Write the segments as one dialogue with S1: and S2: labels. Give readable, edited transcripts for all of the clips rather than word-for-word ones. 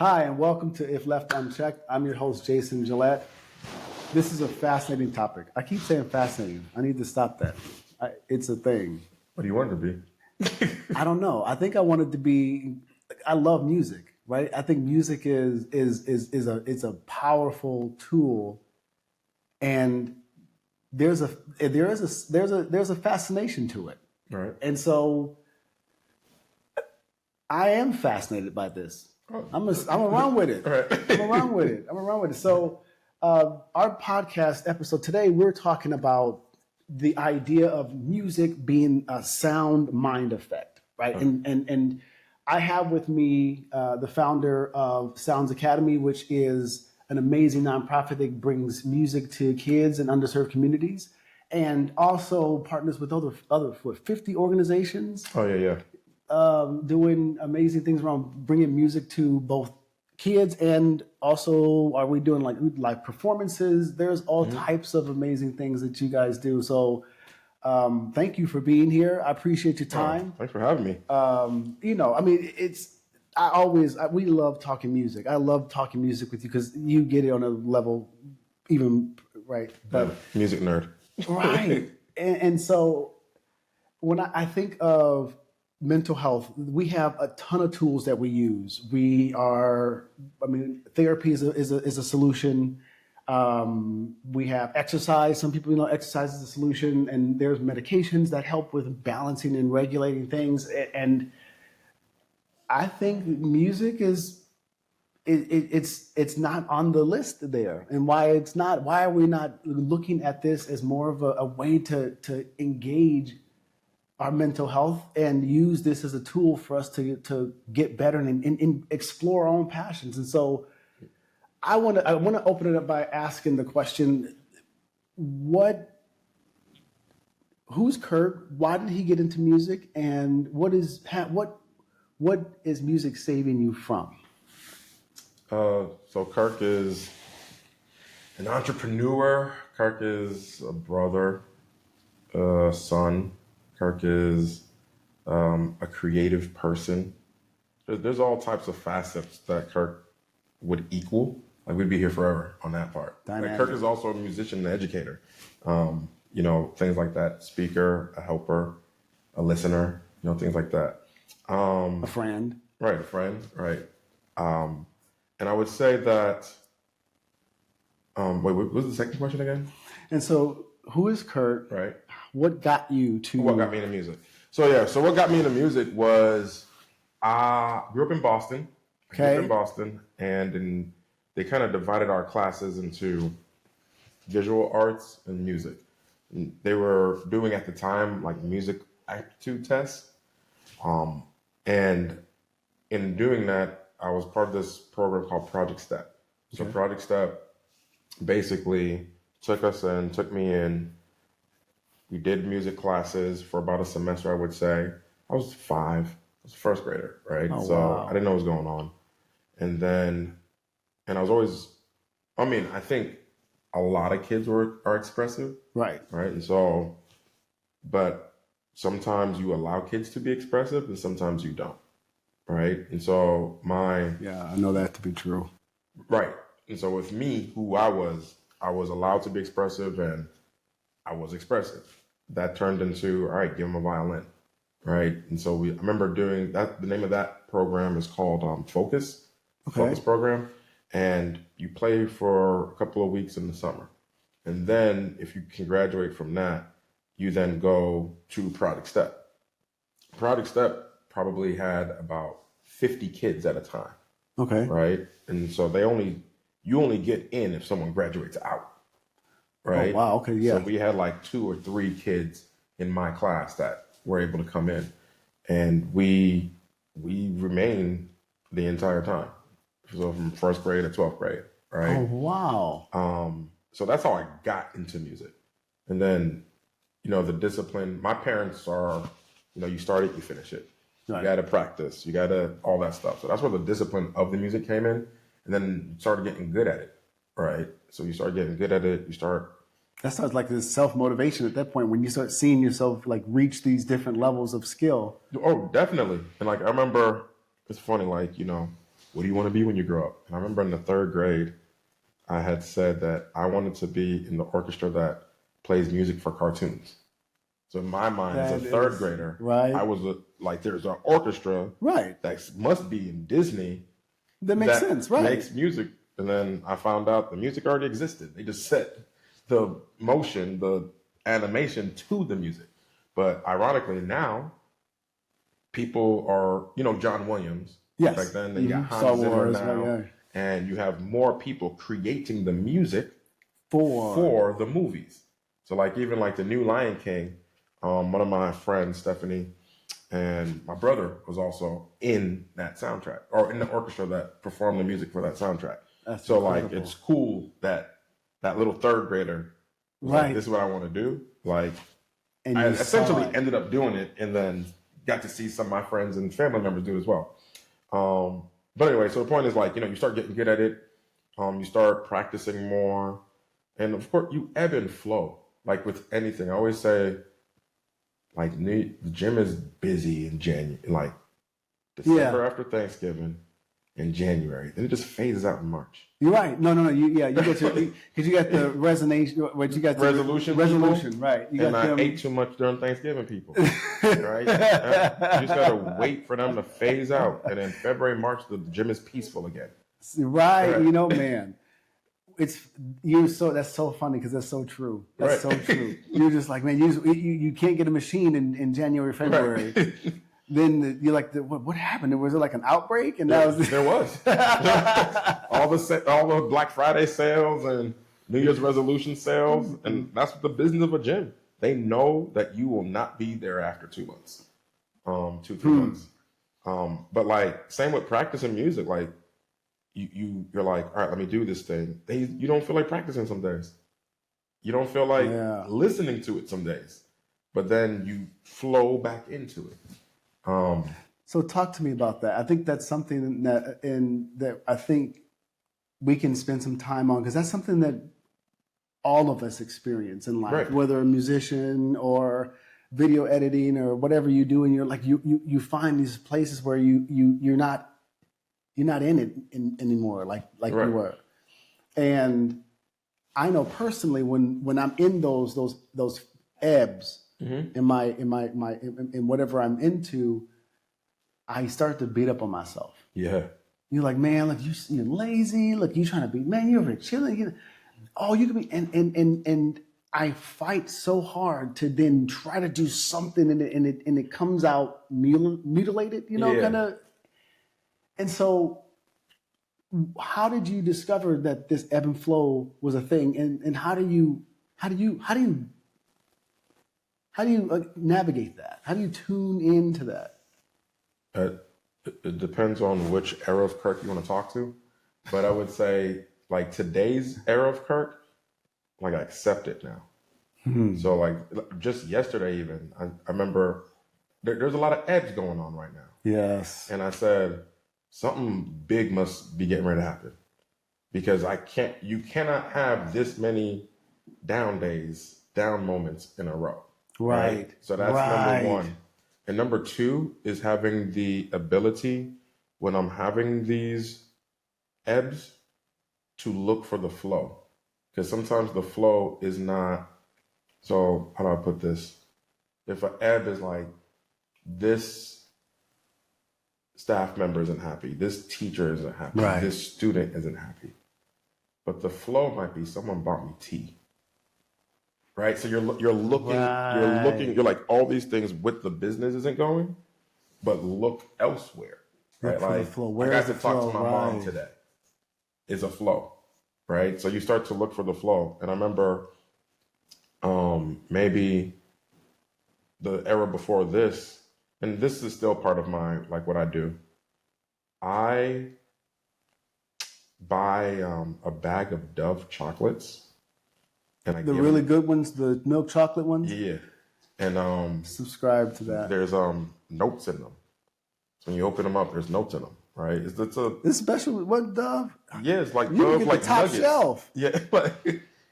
S1: Hi, and welcome to If Left Unchecked. I'm your host, Jason Gillette. This is a fascinating topic. I keep saying fascinating. I need to stop that. It's a thing.
S2: What do you want it to be?
S1: I don't know. I think I want it to be. I love music, right? I think music is a powerful tool, and there's a fascination to it.
S2: Right.
S1: And so I am fascinated by this. I'm around with it.
S2: Right.
S1: I'm around with it. So our podcast episode today, we're talking about the idea of music being a sound mind effect, right? And I have with me the founder of Sounds Academy, which is an amazing nonprofit that brings music to kids in underserved communities, and also partners with other 50 organizations.
S2: Oh yeah.
S1: Doing amazing things around bringing music to both kids, and also are we doing like live performances? There's all types of amazing things that you guys do. So thank you for being here. I appreciate your time.
S2: Thanks for having me.
S1: We love talking music. I love talking music with you because you get it on a level even, right? But
S2: music nerd.
S1: Right. And so when I think of mental health, we have a ton of tools that we use. Therapy is a solution. We have exercise. Some people know exercise is a solution, and there's medications that help with balancing and regulating things. And I think music it's not on the list there. And why are we not looking at this as more of a way to engage our mental health and use this as a tool for us to get better and explore our own passions? And so I want to open it up by asking the question, who's Kirk? Why did he get into music? And what is music saving you from?
S2: So Kirk is an entrepreneur. Kirk is a brother, a son. Kirk is a creative person. There's all types of facets that Kirk would equal. Like, we'd be here forever on that part. Like, Kirk is also a musician and educator. Things like that. Speaker, a helper, a listener, things like that.
S1: A friend.
S2: Right, a friend, right. And I would say that, what was the second question again?
S1: And so, who is Kirk?
S2: Right.
S1: What got you to...
S2: What got me into music? So what got me into music was, I grew up in Boston. And they kind of divided our classes into visual arts and music. And they were doing at the time like music aptitude tests. And in doing that, I was part of this program called Project Step. So Project Step basically took me in. We did music classes for about a semester, I would say. I was 5. I was a first grader, right?
S1: Oh,
S2: so
S1: wow.
S2: I didn't know what was going on. And I was always, I think a lot of kids are expressive.
S1: Right.
S2: Right. And so, but sometimes you allow kids to be expressive and sometimes you don't. Right. And so
S1: I know that to be true.
S2: Right. And so with me, who I was allowed to be expressive, and I was expressive. That turned into, all right, give them a violin. Right. And so I remember doing that. The name of that program is called Focus.
S1: Okay.
S2: Focus program. And you play for a couple of weeks in the summer. And then if you can graduate from that, you then go to Project Step. Project Step probably had about 50 kids at a time.
S1: Okay.
S2: Right. And so you only get in if someone graduates out. Right.
S1: Oh, wow. Okay. Yeah.
S2: So we had like 2 or 3 kids in my class that were able to come in, and we remained the entire time. So from first grade to 12th grade. Right.
S1: Oh, wow.
S2: So that's how I got into music. And then, the discipline, my parents are, you start it, you finish it. Right. You got to practice, you got to, all that stuff. So that's where the discipline of the music came in. And then you started getting good at it. Right. So you start getting good at it.
S1: That sounds like this self-motivation at that point when you start seeing yourself like reach these different levels of skill.
S2: Oh, definitely. And like, I remember, it's funny, like, what do you want to be when you grow up? And I remember in the third grade, I had said that I wanted to be in the orchestra that plays music for cartoons. So in my mind, as a third grader,
S1: right.
S2: I was like, there's an orchestra
S1: right.
S2: that must be in Disney
S1: that makes sense, right?
S2: Makes music. And then I found out the music already existed. They just set the motion, the animation to the music. But ironically now, people are, John Williams.
S1: Yes.
S2: Back then, they got Hans Zimmer now.
S1: Right, yeah.
S2: And you have more people creating the music
S1: for
S2: the movies. So like even like the new Lion King, one of my friends, Stephanie, and my brother was also in that soundtrack or in the orchestra that performed the music for that soundtrack.
S1: That's
S2: so
S1: incredible.
S2: Like it's cool that little third grader was like, this is what I want to do. Like and I essentially ended up doing it and then got to see some of my friends and family members do it as well. But anyway, so the point is like, you start getting good at it. You start practicing more. And of course, you ebb and flow. Like with anything, I always say, like the gym is busy in January, like December after Thanksgiving, in January. Then it just phases out in March.
S1: You're right. No. You get your because you got the resolution. What you got the
S2: resolution,
S1: right? You
S2: and
S1: got
S2: I ate too much during Thanksgiving, people. Right? You just gotta wait for them to phase out, and in February, March, the gym is peaceful again.
S1: Right. Man. That's so funny because that's so true. That's so true. You're just like, man, you can't get a machine in January, February. Right. Then you're like, what happened? Was it like an outbreak? And there
S2: was all the Black Friday sales and New Year's resolution sales, and that's the business of a gym. They know that you will not be there after 2 months, 2-3 months. But like same with practicing music, like. You're like, all right, let me do this thing. You don't feel like practicing some days. You don't feel like listening to it some days. But then you flow back into it.
S1: So talk to me about that. I think that's something that I think we can spend some time on because that's something that all of us experience in life, right. Whether a musician or video editing or whatever you do, and you're like you find these places where you're not in it anymore like right. You were. And I know personally when I'm in those ebbs in whatever I'm into, I start to beat up on myself.
S2: Yeah.
S1: You're like, man, look, you're lazy. Look, you trying to be, man, you're over chilling. You can be, and I fight so hard to then try to do something and it comes out mutilated, kind of. And so how did you discover that this ebb and flow was a thing? And how do you navigate that? How do you tune into that?
S2: It depends on which era of Kirk you want to talk to. But I would say like today's era of Kirk, like I accept it now. Mm-hmm. So like just yesterday even, I remember there's a lot of ebbs going on right now.
S1: Yes.
S2: And I said, something big must be getting ready to happen because you cannot have this many down days, down moments in a row. Right. So that's number one. And number two is having the ability when I'm having these ebbs to look for the flow. Because sometimes the flow is not, so how do I put this? If an ebb is like this staff member isn't happy, this teacher isn't happy, right. This student isn't happy. But the flow might be someone bought me tea. Right? So you're looking, you're like all these things with the business isn't going, but look elsewhere. Right? Like I got to talk to my mom today. Is a flow. Right? So you start to look for the flow. And I remember maybe the era before this, and this is still part of my, like what I do. I buy a bag of Dove chocolates. And I
S1: the really good ones, the milk chocolate ones?
S2: Yeah. And
S1: subscribe to that.
S2: There's notes in them. So when you open them up, there's notes in them, right?
S1: It's special. What Dove?
S2: Yeah, it's like
S1: you
S2: Dove,
S1: get
S2: like
S1: the top
S2: nuggets.
S1: Shelf.
S2: Yeah, but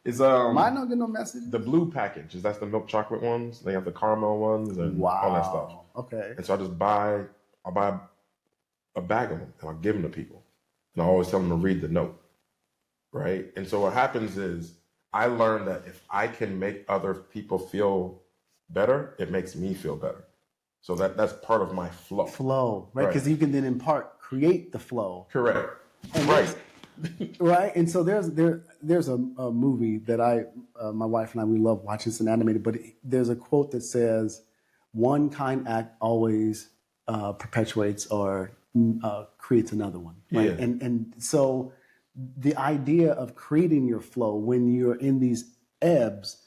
S2: it's
S1: mine don't get no message.
S2: The blue package that's the milk chocolate ones. They have the caramel ones and all that stuff.
S1: Okay.
S2: And so I'll buy a bag of them and I'll give them to people. and I always tell them to read the note, right? And so what happens is I learned that if I can make other people feel better, it makes me feel better. So that's part of my flow.
S1: Flow, right? Because you can then in part create the flow.
S2: Correct.
S1: And
S2: Right.
S1: Right. And so there's a movie that my wife and I, we love watching. It's an animated, but there's a quote that says, "One kind act always perpetuates or creates another one." Right.
S2: Yeah.
S1: And so the idea of creating your flow when you're in these ebbs,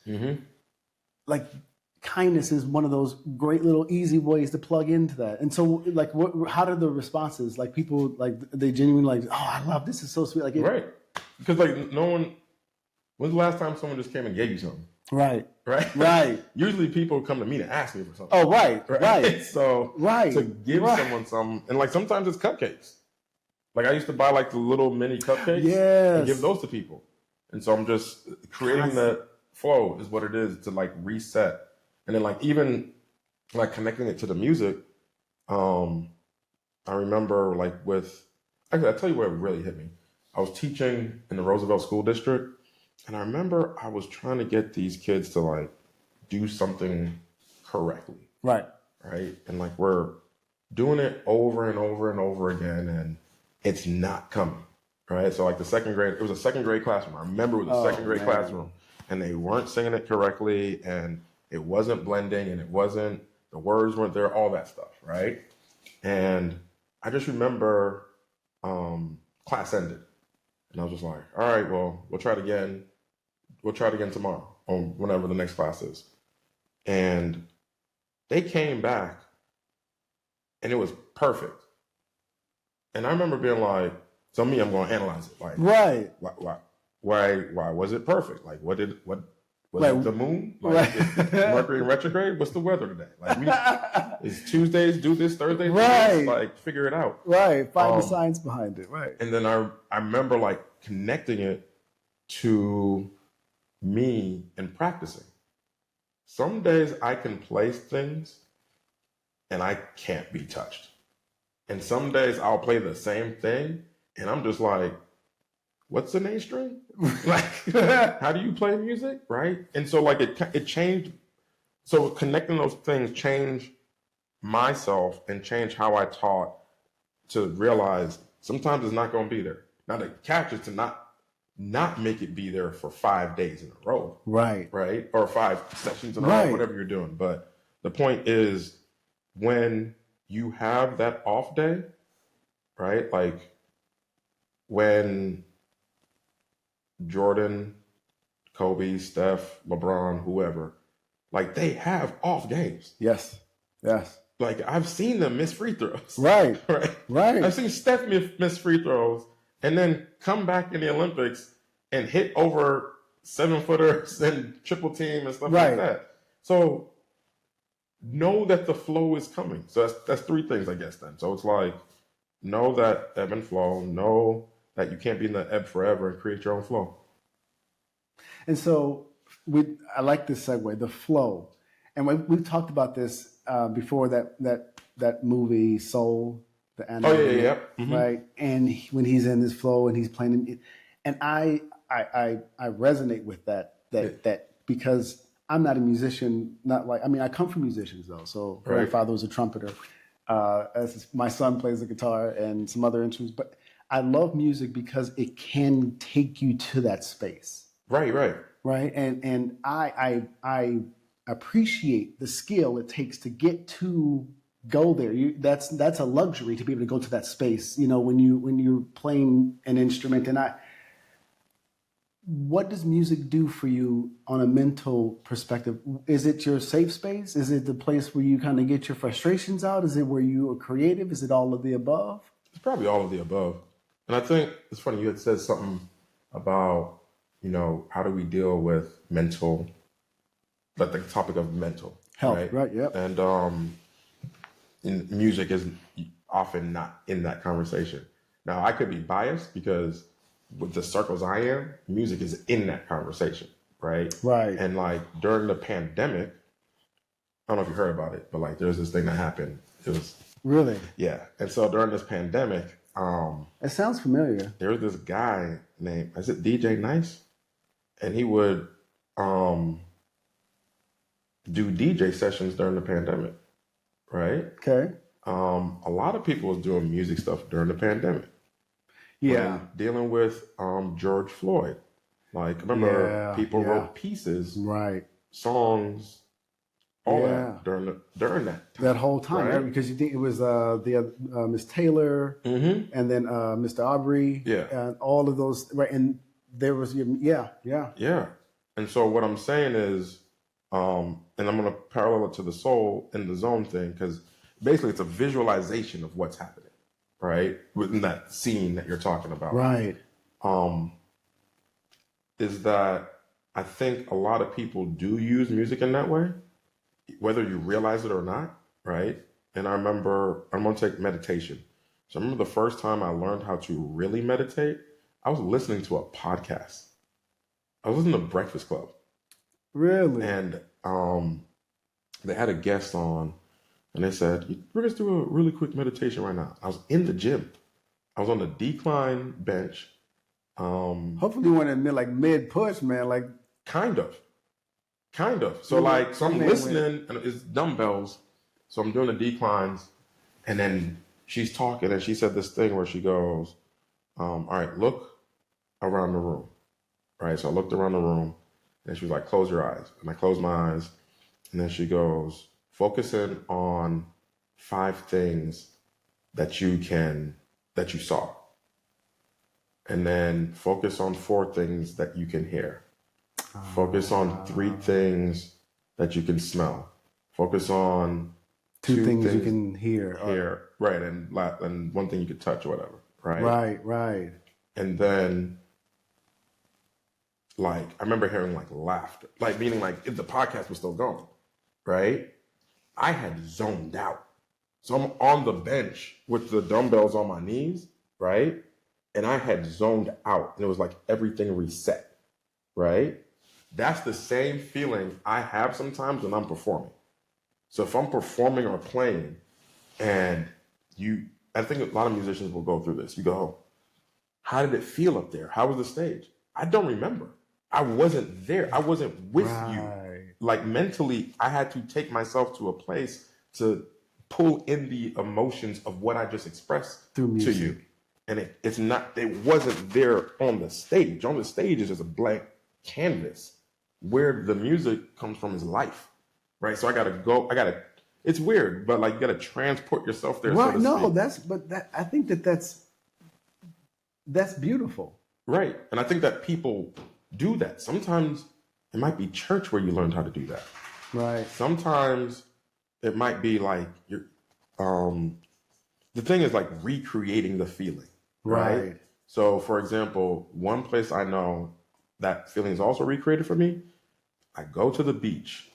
S1: like kindness is one of those great little easy ways to plug into that. And so, like, how do the responses? Like, people, like, they genuinely like, "Oh, I love this. Is so sweet." Like,
S2: right. Because like no one. When's the last time someone just came and gave you something?
S1: Right.
S2: Right.
S1: Right.
S2: Usually people come to me to ask me for something.
S1: Oh, right. Right.
S2: So to give someone something, and like sometimes it's cupcakes. Like I used to buy like the little mini cupcakes and give those to people. And so I'm just creating that flow is what it is to like reset. And then like even like connecting it to the music. I remember like actually I'll tell you where it really hit me. I was teaching in the Roosevelt School District, and I remember I was trying to get these kids to like do something correctly.
S1: Right.
S2: Right. And like we're doing it over and over and over again, and it's not coming. Right. So like it was a second grade classroom. I remember it was a second grade classroom, and they weren't singing it correctly, and it wasn't blending, and the words weren't there, all that stuff. Right. And I just remember class ended, and I was just like, all right, well, we'll try it again. We'll try it again tomorrow or whenever the next class is. And they came back, and it was perfect. And I remember being like, so me, I'm going to analyze it. Like,
S1: right.
S2: Why was it perfect? Like, was it the moon?
S1: Like,
S2: right. Mercury in retrograde? What's the weather today? Like, is Tuesdays do this, Thursdays do
S1: right.
S2: this? Like, figure it out.
S1: Right. Find the science behind it. Right.
S2: And then I remember like connecting it to me and practicing. Some days I can place things and I can't be touched. And some days I'll play the same thing and I'm just like, what's an A string? Like, how do you play music? Right. And so like it changed. So connecting those things changed myself and changed how I taught, to realize sometimes it's not going to be there. Now the catch is to not make it be there for 5 days in a row.
S1: Right.
S2: Right. Or 5 sessions in a row, whatever you're doing. But the point is, when you have that off day, right? Like when Jordan, Kobe, Steph, LeBron, whoever, like they have off games.
S1: Yes. Yes.
S2: Like I've seen them miss free throws.
S1: Right.
S2: Right. I've seen Steph miss free throws and then come back in the Olympics and hit over 7-footers and triple team and stuff like that. So know that the flow is coming. So that's 3 things, I guess, then. So it's like, know that ebb and flow, know that you can't be in the ebb forever, and create your own flow.
S1: And so I like this segue, the flow. And we've talked about this before, that movie Soul, the anime.
S2: Oh yeah. Mm-hmm.
S1: Right. And when he's in this flow and he's playing, and I resonate with that because I'm not a musician. I come from musicians though. So my grandfather was a trumpeter. As my son plays the guitar and some other instruments, but I love music because it can take you to that space. Right. And I appreciate the skill it takes to get to go there. That's a luxury to be able to go to that space. You know, when you're playing an instrument. And what does music do for you on a mental perspective? Is it your safe space? Is it the place where you kind of get your frustrations out? Is it where you are creative? Is it all of the above?
S2: It's probably all of the above. And I think it's funny, you had said something about, how do we deal with mental, like the topic of mental
S1: health, right? Yep.
S2: And music is often not in that conversation. Now, I could be biased because with the circles I am, music is in that conversation, right?
S1: Right.
S2: And like during the pandemic, I don't know if you heard about it, but like there's this thing that happened. It was
S1: really,
S2: yeah. And so during this pandemic,
S1: It sounds familiar.
S2: there was this guy named, is it DJ Nice? And he would do DJ sessions during the pandemic, right?
S1: Okay.
S2: A lot of people was doing music stuff during the pandemic.
S1: Yeah.
S2: When dealing with George Floyd. Like, I remember people wrote pieces,
S1: right,
S2: songs, all that during that time.
S1: That whole time,
S2: right?
S1: Because you think it was the Miss Taylor, and then Mr. Aubrey, and all of those, right? And there was, yeah.
S2: And so what I'm saying is, and I'm going to parallel it to the soul in the zone thing, because basically it's a visualization of what's happening, right? Within that scene that you're talking about,
S1: right?
S2: Is that I think a lot of people do use music in that way, whether you realize it or not, right? And I remember, I'm going to take meditation. So I remember the first time I learned how to really meditate, I was listening to a podcast. I was listening to Breakfast Club.
S1: Really?
S2: And they had a guest on, and they said, we're going to do a really quick meditation right now. I was in the gym. I was on the decline bench.
S1: Hopefully you went in mid push, man. Like
S2: kind of. So I'm listening, and it's dumbbells. So I'm doing the declines, and then she's talking, and she said this thing where she goes, all right, look around the room. Right. So I looked around the room, and she was like, close your eyes. And I closed my eyes, and then she goes, focus in on 5 things that you saw. And then focus on 4 things that you can hear. Focus on 3 things that you can smell. Focus on
S1: 2 things you can hear.
S2: Right, and 1 thing you could touch or whatever. Right.
S1: Right.
S2: And then, I remember hearing laughter, meaning if the podcast was still going, right? I had zoned out. So I'm on the bench with the dumbbells on my knees, right? And I had zoned out, and it was like everything reset, right? That's the same feeling I have sometimes when I'm performing. So if I'm performing or playing, and I think a lot of musicians will go through this. You go, how did it feel up there? How was the stage? I don't remember. I wasn't there. I wasn't with you. Mentally, I had to take myself to a place to pull in the emotions of what I just expressed to you. And it wasn't there on the stage. On the stage is just a blank canvas. Where the music comes from is life, right? So it's weird, but you gotta transport yourself there.
S1: Right, I think that's beautiful.
S2: Right, and I think that people do that. Sometimes it might be church where you learned how to do that.
S1: Right.
S2: Sometimes it might be you're, the thing is recreating the feeling. Right. So, for example, one place I know that feeling is also recreated for me, I go to the beach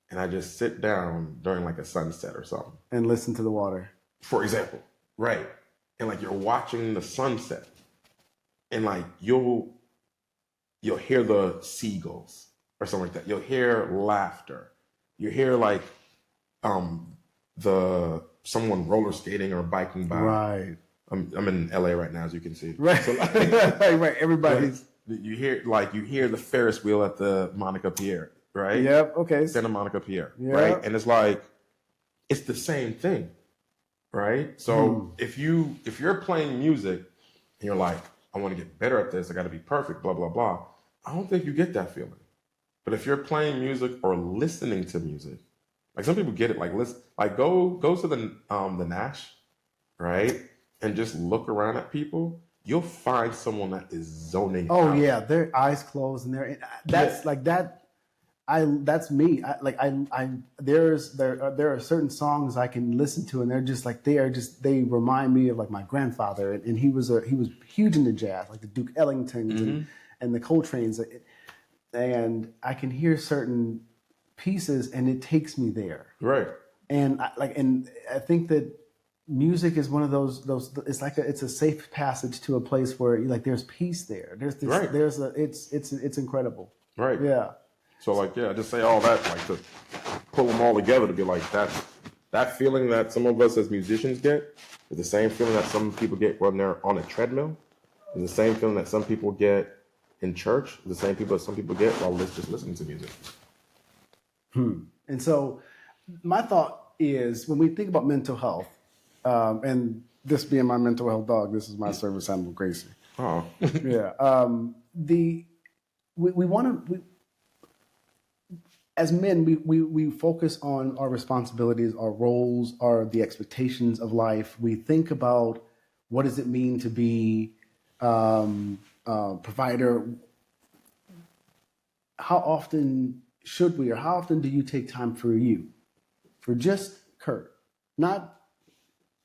S2: and I just sit down during a sunset or something.
S1: And listen to the water.
S2: For example. Right. And you're watching the sunset. And you'll hear the seagulls or something like that. You'll hear laughter. You hear someone roller skating or biking by.
S1: Right.
S2: I'm in LA right now, as you can see.
S1: Right. So right. Everybody's.
S2: You hear the Ferris wheel at the Monica Pier, right?
S1: Yep. Okay.
S2: Santa Monica Pier,
S1: yep.
S2: Right? And it's the same thing, right? So if you're playing music and you're I want to get better at this, I got to be perfect, blah blah blah. I don't think you get that feeling. But if you're playing music or listening to music, some people get it. Go to the Nash, right? And just look around at people, you'll find someone that is zoning out.
S1: Oh yeah, their eyes closed and that's that's me. There are certain songs I can listen to and they're just they remind me of my grandfather, and he was huge into jazz, the Duke Ellingtons and the Coltrane's, and I can hear certain pieces and it takes me there.
S2: Right.
S1: And I think that music is one of those it's a safe passage to a place where there's peace there. It's incredible.
S2: Right.
S1: Yeah.
S2: So I just say all that to pull them all together to be that feeling that some of us as musicians get is the same feeling that some people get when they're on a treadmill. It's the same feeling that some people get in church. The same people that some people get while just listening to music.
S1: And so my thought is when we think about mental health, and this being my mental health dog, this is my service animal, Gracie.
S2: Oh,
S1: Yeah. We want to, as men, we focus on our responsibilities, our roles, the expectations of life. We think about what does it mean to be provider. How often should we, or how often do you take time for you, for just Kirk, not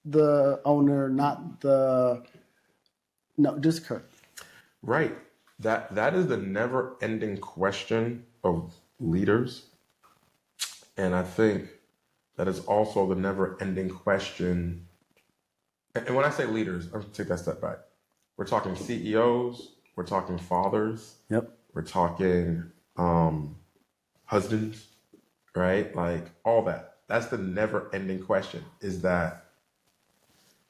S1: the owner, just Kirk?
S2: right. That is the never-ending question of leaders, and I think that is also the never-ending question. And when I say leaders, I'm going to take that step back. We're talking CEOs. We're talking fathers.
S1: Yep.
S2: We're talking husbands, right? Like all that. That's the never-ending question. Is that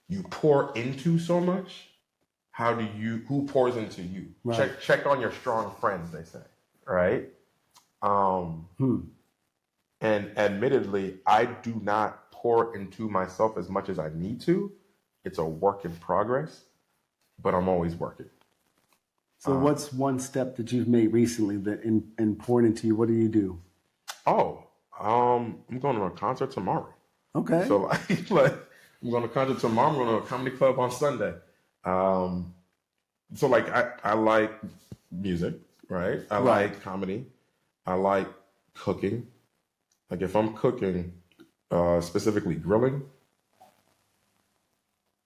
S2: you pour into so much? Who pours into you?
S1: Right.
S2: Check on your strong friends, they say, right? And admittedly, I do not pour into myself as much as I need to. It's a work in progress, but I'm always working.
S1: So what's one step that you've made recently that in pouring into you? What do you do?
S2: I'm going to a concert tomorrow.
S1: Okay.
S2: So like I'm going to a concert tomorrow. I'm going to a comedy club on Sunday. So like I like music, right? I like comedy. I like cooking. Like if I'm cooking, specifically grilling,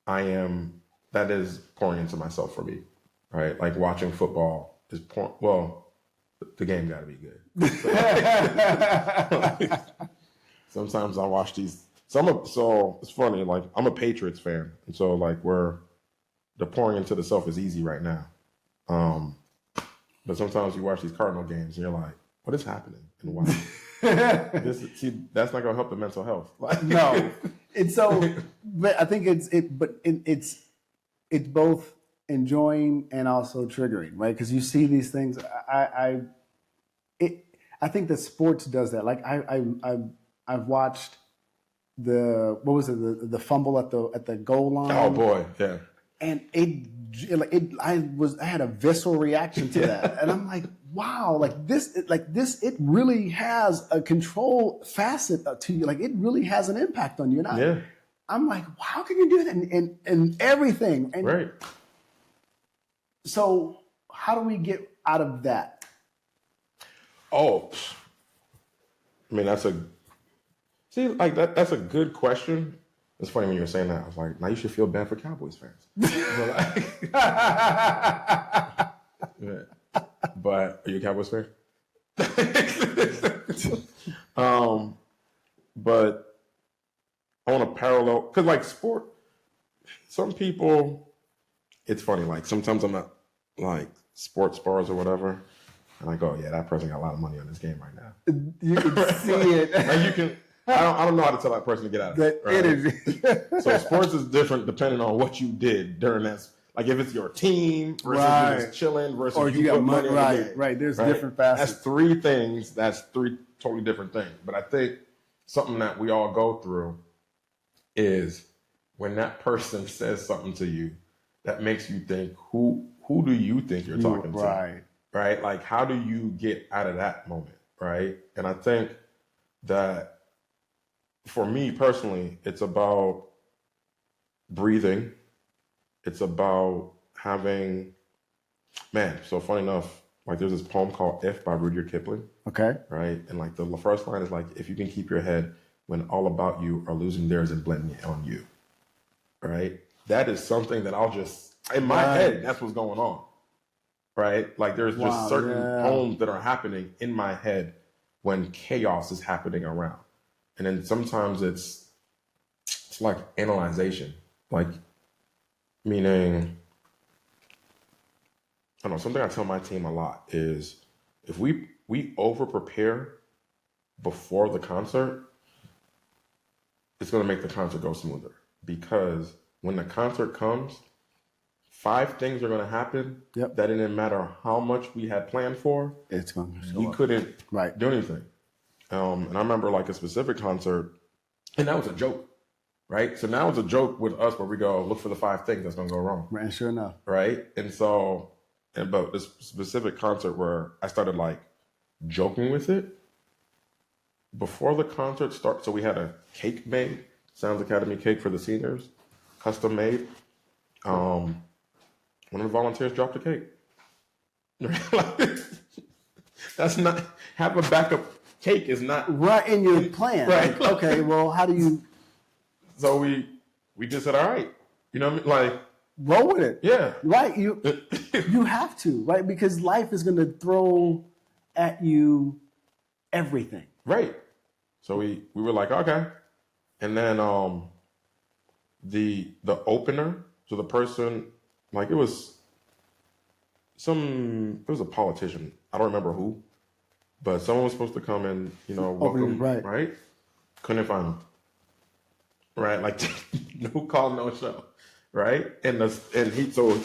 S2: that is pouring into myself for me, right? Like watching football is the game got to be good. So, sometimes I watch these. So it's funny. Like I'm a Patriots fan, and so like the pouring into the self is easy right now. But sometimes you watch these Cardinal games, and you're like, "What is happening and why?" That's not gonna help the mental health.
S1: No, and so, but I think it's both enjoying and also triggering, right? Because you see these things. I think that sports does that. Like I've watched the fumble at the goal line.
S2: Oh boy, yeah.
S1: And I had a visceral reaction to that, and I'm like, wow, it really has a control facet to you. Like it really has an impact on you. And I'm like, wow, how can you do that? And everything. And
S2: right.
S1: So how do we get out of that?
S2: Oh, I mean, that's a good question. It's funny when you were saying that. I was like, now you should feel bad for Cowboys fans. But are you a Cowboys fan? But I want to parallel, because like sport, some people, it's funny, like sometimes I'm at like sports bars or whatever, and I go, yeah, that person got a lot of money on this game right now.
S1: You can see it.
S2: Like you can. I don't know how to tell that person to get out of it. Right? So sports is different depending on what you did during that. Like if it's your team versus you just chilling versus
S1: or you got money. Right. There's different facets.
S2: That's three things. That's three totally different things. But I think something that we all go through is when that person says something to you that makes you think, who do you think you're talking to? Right. Like how do you get out of that moment? Right. And I think that for me personally, it's about breathing. It's about having, so funny enough, like there's this poem called If by Rudyard Kipling. Okay. Right? And like the first line is like, if you can keep your head when all about you are losing theirs and blending on you. Right? That is something that I'll just, in my head, that's what's going on. Right? Like there's just certain poems that are happening in my head when chaos is happening around. And then sometimes it's like analyzation, like meaning, I don't know, something I tell my team a lot is if we over prepare before the concert, it's going to make the concert go smoother. Because when the concert comes, 5 things are going to happen that it didn't matter how much we had planned for.
S1: It's going to show
S2: we
S1: up.
S2: couldn't do anything. And I remember like a specific concert, and that was a joke, right? So now it's a joke with us where we go, look for the 5 things that's going to go wrong.
S1: Right, and sure enough.
S2: Right? And so, but this specific concert where I started like joking with it, before the concert started, so we had a cake made, Sounds Academy cake for the seniors, custom made. One of the volunteers dropped a cake. That's not, have a backup cake is not
S1: right in your plan.
S2: Right.
S1: Like, okay, well, how do you?
S2: So we just said, all right, you know what I mean? Like,
S1: roll with it.
S2: Yeah.
S1: Right. You have to, right? Because life is going to throw at you everything.
S2: Right. So we were like, okay. And then the opener, so the person, like it was a politician. I don't remember who, but someone was supposed to come and, welcome, right? Couldn't find him. Right? Like no call, no show. Right? So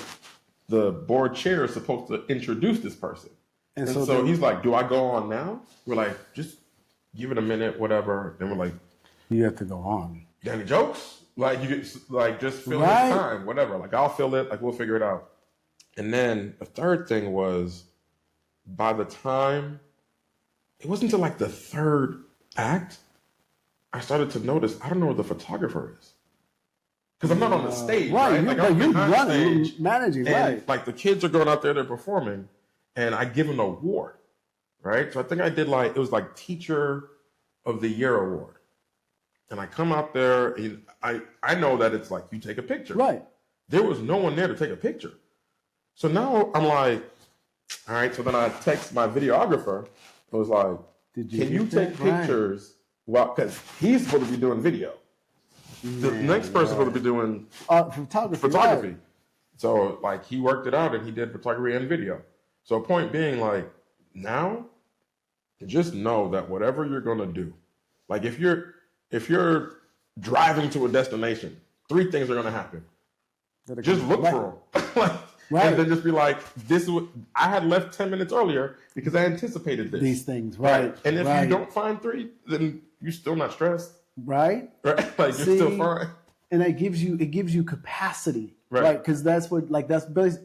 S2: the board chair is supposed to introduce this person. And so he's like, do I go on now? We're like, just give it a minute, whatever. Then we're like,
S1: you have to go on.
S2: You got any jokes? Like just fill the time, whatever. Like I'll fill it, like we'll figure it out. And then the third thing was, by the time, it wasn't until like the third act, I started to notice, I don't know where the photographer is. Because I'm not on the stage, right?
S1: Like you're running, you're managing,
S2: and
S1: right?
S2: Like the kids are going out there, they're performing, and I give them an award, right? So I think I did it was like Teacher of the Year award. And I come out there, and I know that it's like you take a picture.
S1: Right.
S2: There was no one there to take a picture. So now I'm like, all right. So then I text my videographer. I was like, can you take pictures? Well, because he's supposed to be doing video. The next person's supposed to be doing photography.
S1: Right.
S2: So like he worked it out and he did photography and video. So point being, like, now just know that whatever you're going to do, like if you're driving to a destination, 3 things are going to happen. Just look for them. And then just be like, I had left 10 minutes earlier because I anticipated this.
S1: These things, right.
S2: And if you don't find 3, then you're still not stressed.
S1: Right?
S2: Right? Like you're still fine.
S1: And it gives you capacity. Right? Because that's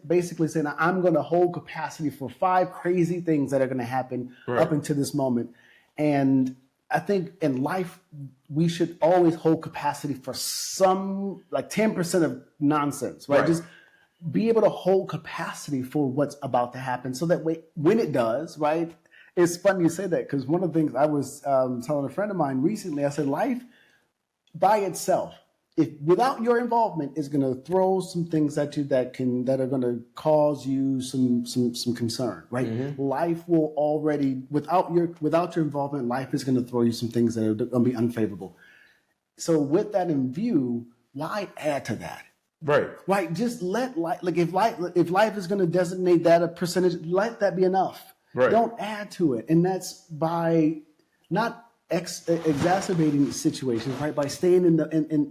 S1: basically saying, I'm going to hold capacity for 5 crazy things that are going to happen up until this moment. And I think in life, we should always hold capacity for some, like 10% of nonsense, right? Just be able to hold capacity for what's about to happen, so that way, when it does, right? It's funny you say that, because one of the things I was telling a friend of mine recently, I said, life by itself, without your involvement, is going to throw some things at you that are going to cause you some concern, right? Mm-hmm. Life will already, without your involvement, life is going to throw you some things that are going to be unfavorable. So with that in view, why add to that? Right. Just let life, like if life is going to designate that a percentage, let that be enough. Right. Don't add to it. And that's by not exacerbating situations, right? By staying in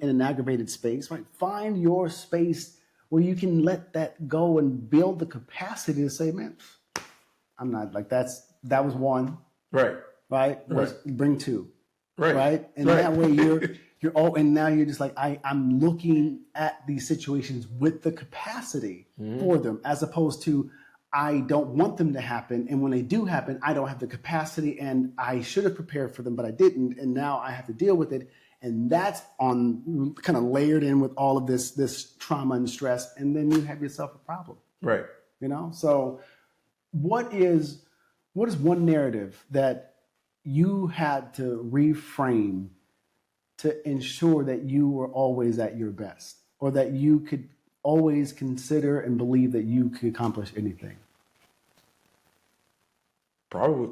S1: an aggravated space, right? Find your space where you can let that go and build the capacity to say, man, I'm not like that was 1. Right. Bring 2. Right. And that way and now you're just like, I'm looking at these situations with the capacity for them, as opposed to, I don't want them to happen. And when they do happen, I don't have the capacity, and I should have prepared for them, but I didn't. And now I have to deal with it. And that's on kind of layered in with all of this trauma and stress. And then you have yourself a problem.
S2: Right.
S1: So what is one narrative that you had to reframe to ensure that you were always at your best, or that you could always consider and believe that you could accomplish anything?
S2: Probably,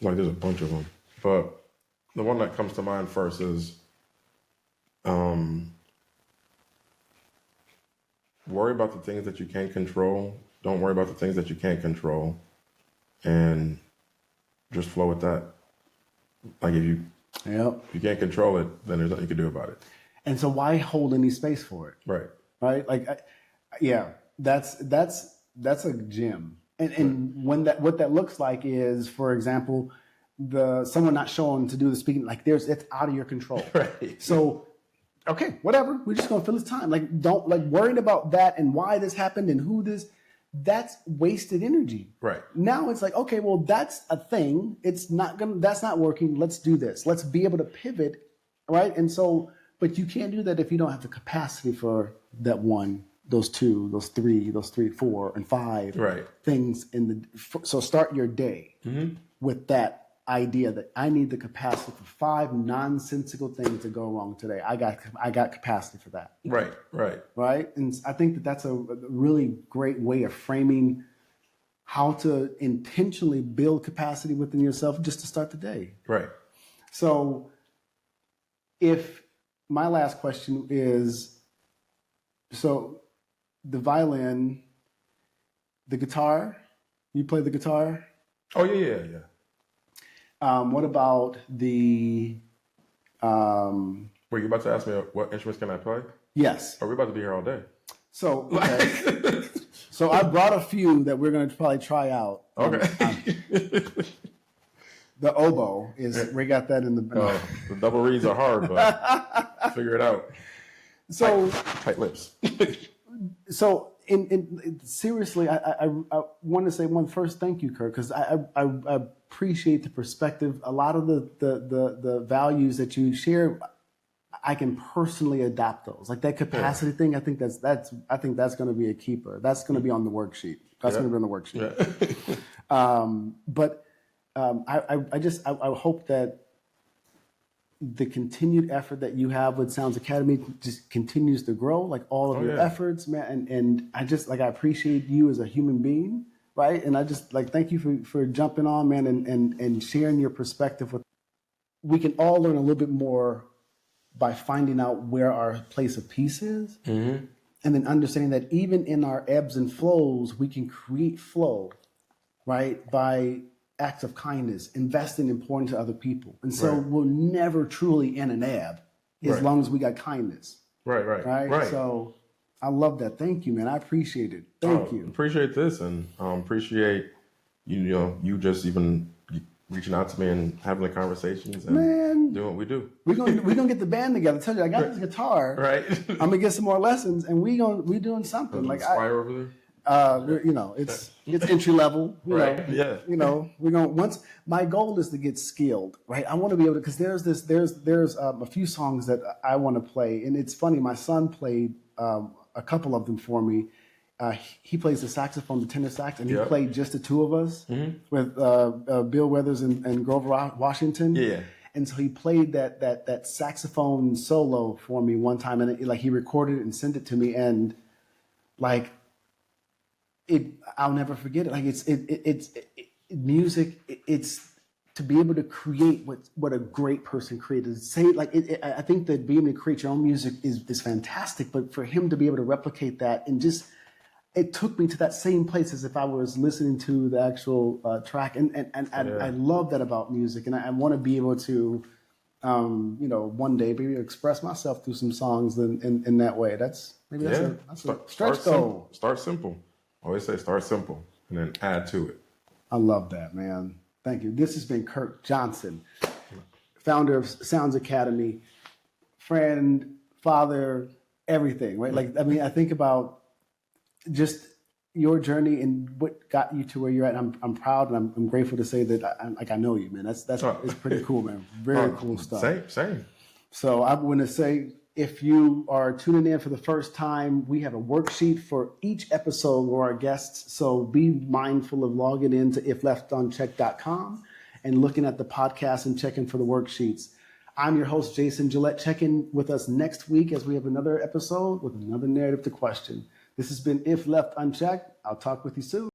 S2: there's a bunch of them, but the one that comes to mind first is, worry about the things that you can't control. Don't worry about the things that you can't control, and just flow with that. Like
S1: Yep.
S2: If you can't control it, then there's nothing you can do about it.
S1: And so why hold any space for it?
S2: Right.
S1: Right. Like, that's a gem. And when what that looks like is, for example, someone not showing to do the speaking, like it's out of your control.
S2: Right.
S1: So, okay, whatever. We're just gonna fill this time. Like, don't worrying about that and why this happened and who this. That's wasted energy.
S2: Right.
S1: Now it's like, okay, well, that's a thing. That's not working. Let's do this. Let's be able to pivot. Right. And so, but you can't do that if you don't have the capacity for that one, those two, those three, 4 and 5
S2: right.
S1: things so start your day with that idea that I need the capacity for 5 nonsensical things to go wrong today. I got capacity for that.
S2: Right.
S1: Right. And I think that that's a really great way of framing how to intentionally build capacity within yourself just to start the day.
S2: Right.
S1: So if my last question is, so the violin, the guitar, you play the guitar?
S2: Oh, yeah.
S1: What about the...
S2: Were you about to ask me what instruments can I play?
S1: Yes.
S2: Are we about to be here all day?
S1: So, okay. So I brought a few that we're going to probably try out.
S2: Okay.
S1: The oboe we got that in the...
S2: The double reeds are hard, but figure it out.
S1: So...
S2: Tight lips.
S1: So, seriously, I want to say first, thank you, Kirk, because I appreciate the perspective. A lot of the values that you share, I can personally adopt those. Like that capacity thing, I think that's going to be a keeper. That's going to be on the worksheet. That's going to be on the worksheet. Yeah. But I hope that the continued effort that you have with Sounds Academy just continues to grow, like all of your efforts, man. And I appreciate you as a human being, right? And I just thank you for jumping on, man, and sharing your perspective with. We can all learn a little bit more by finding out where our place of peace is, and then understanding that even in our ebbs and flows, we can create flow, right? By acts of kindness, investing in pouring to other people. And so we're never truly in an ebb as long as we got kindness. Right. So I love that. Thank you, man. I appreciate it. Thank you.
S2: Appreciate this, and appreciate you just even reaching out to me and having the conversations and doing what we do.
S1: We're gonna get the band together. I tell you, I got this guitar.
S2: Right.
S1: I'm gonna get some more lessons, and we doing something. Like
S2: Spire over there.
S1: It's entry level.
S2: Yeah.
S1: We're going once. My goal is to get skilled, right? I want to be able to, because there's a few songs that I want to play, and it's funny. My son played a couple of them for me. He plays the saxophone, the tenor sax, and he played just the two of us with Bill Weathers and Grover Washington. Yeah. And so he played that saxophone solo for me one time, and he recorded it and sent it to me, and I'll never forget it. Like it's music. It's to be able to create what a great person created. I think that being able to create your own music is fantastic. But for him to be able to replicate that and it took me to that same place as if I was listening to the actual track. And I love that about music. And I want to be able to, one day maybe express myself through some songs in that way. That's a stretch goal.
S2: Start simple. I always say start simple and then add to it.
S1: I love that, man. Thank you. This has been Kirk Johnson, founder of Sounds Academy, friend, father, everything, right? I think about just your journey and what got you to where you're at. I'm proud and I'm grateful to say that I know you, man. That's it's pretty cool, man. Very cool stuff.
S2: Same.
S1: So I want to say, if you are tuning in for the first time, we have a worksheet for each episode with our guests. So be mindful of logging into ifleftunchecked.com and looking at the podcast and checking for the worksheets. I'm your host, Jason Gillette. Check in with us next week as we have another episode with another narrative to question. This has been If Left Unchecked. I'll talk with you soon.